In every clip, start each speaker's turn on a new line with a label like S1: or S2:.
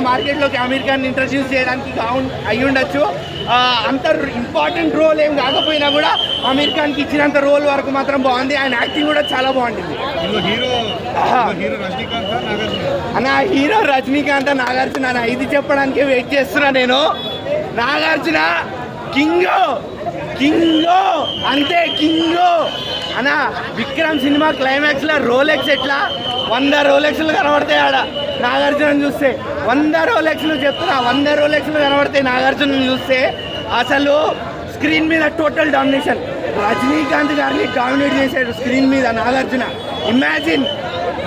S1: మార్కెట్లోకి అమీర్ ఖాన్ ఇంట్రడ్యూస్ చేయడానికి అయి ఉండొచ్చు. అంత ఇంపార్టెంట్ రోల్ ఏం కాకపోయినా కూడా అమీర్ ఖాన్కి ఇచ్చినంత రోల్ వరకు మాత్రం బాగుంది. ఆయన యాక్టింగ్ కూడా చాలా బాగుంటుంది. అన్న హీరో రజనీకాంత్, నాగార్జున అన్న ఇది చెప్పడానికే వెయిట్ చేస్తున్నా నేను. నాగార్జున కింగో అంతే కింగో అన్న. విక్రమ్ సినిమా క్లైమాక్స్లో రోలెక్స్ ఎట్లా 100 రోలెక్స్లు కనబడతాయి ఆడ నాగార్జున చూస్తే. 100 రోలెక్స్లు చెప్తున్నా, 100 రోలెక్స్లు కనబడతాయి నాగార్జున చూస్తే. అసలు స్క్రీన్ మీద టోటల్ డామినేషన్. రజనీకాంత్ గారిని డామినేట్ చేశాడు స్క్రీన్ మీద నాగార్జున. ఇమాజిన్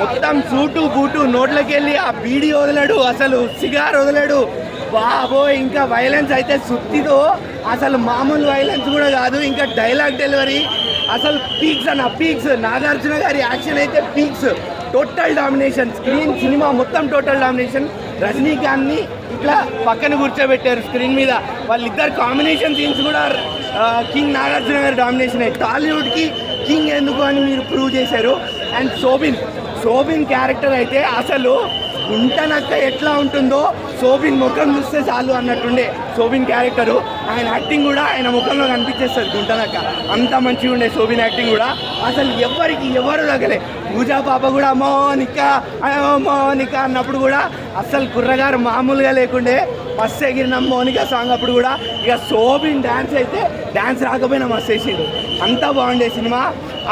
S1: మొత్తం సూటు బూటు నోట్లోకి వెళ్ళి ఆ బీడీ వదలడు, అసలు సిగార్ వదలడు బాబో. ఇంకా వైలెన్స్ అయితే సుత్తితో, అసలు మామూలు వైలెన్స్ కూడా కాదు. ఇంకా డైలాగ్ డెలివరీ అసలు పీక్స్ అన్న పీక్స్. నాగార్జున గారి యాక్షన్ అయితే peaks. Total domination screen, cinema మొత్తం టోటల్ డామినేషన్. రజనీకాంత్ని ఇట్లా పక్కన కూర్చోబెట్టారు స్క్రీన్ మీద. వాళ్ళిద్దరు కాంబినేషన్ సీన్స్ కూడా కింగ్ నాగార్జున గారి డామినేషన్ అయ్యి టాలీవుడ్కి కింగ్ ఎందుకు అని మీరు ప్రూవ్ చేశారు. అండ్ శోభిన్ క్యారెక్టర్ అయితే అసలు గుంటనక్క ఎట్లా ఉంటుందో శోభిన్ ముఖం చూస్తే చాలు అన్నట్టుండే శోభిన్ క్యారెక్టరు. ఆయన యాక్టింగ్ కూడా ఆయన ముఖంలో కనిపించేస్తుంది గుంటనక్క. అంత మంచిగా ఉండే శోభిన్ యాక్టింగ్ కూడా. అసలు ఎవరు తగలే. పూజా పాప కూడా మోనిక అన్నప్పుడు కూడా అసలు కుర్రగారు మామూలుగా లేకుండే. మస్తు ఎగిరినాం మోనిక సాంగ్ అప్పుడు కూడా. ఇక శోభిన్ డ్యాన్స్ అయితే డ్యాన్స్ రాకపోయినా మస్తు వేసిండు. అంతా బాగుండే సినిమా.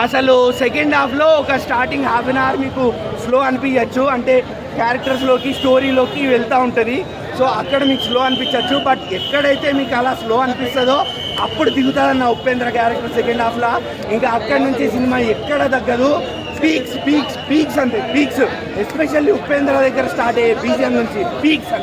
S1: అసలు సెకండ్ హాఫ్లో ఒక స్టార్టింగ్ హాఫ్ అన్ అవర్ మీకు స్లో అనిపించచ్చు, అంటే క్యారెక్టర్స్లోకి స్టోరీలోకి వెళ్తూ ఉంటుంది. సో అక్కడ మీకు స్లో అనిపించవచ్చు. బట్ ఎక్కడైతే మీకు అలా స్లో అనిపిస్తుందో అప్పుడు దిగుతుందన్న ఉపేంద్ర క్యారెక్టర్ సెకండ్ హాఫ్లో. ఇంకా అక్కడి నుంచి సినిమా ఎక్కడ తగ్గదు. పీక్స్ అంతే పీక్స్. ఎస్పెషల్లీ ఉపేంద్ర దగ్గర స్టార్ట్ అయ్యే బీజిఎం నుంచి పీక్స్.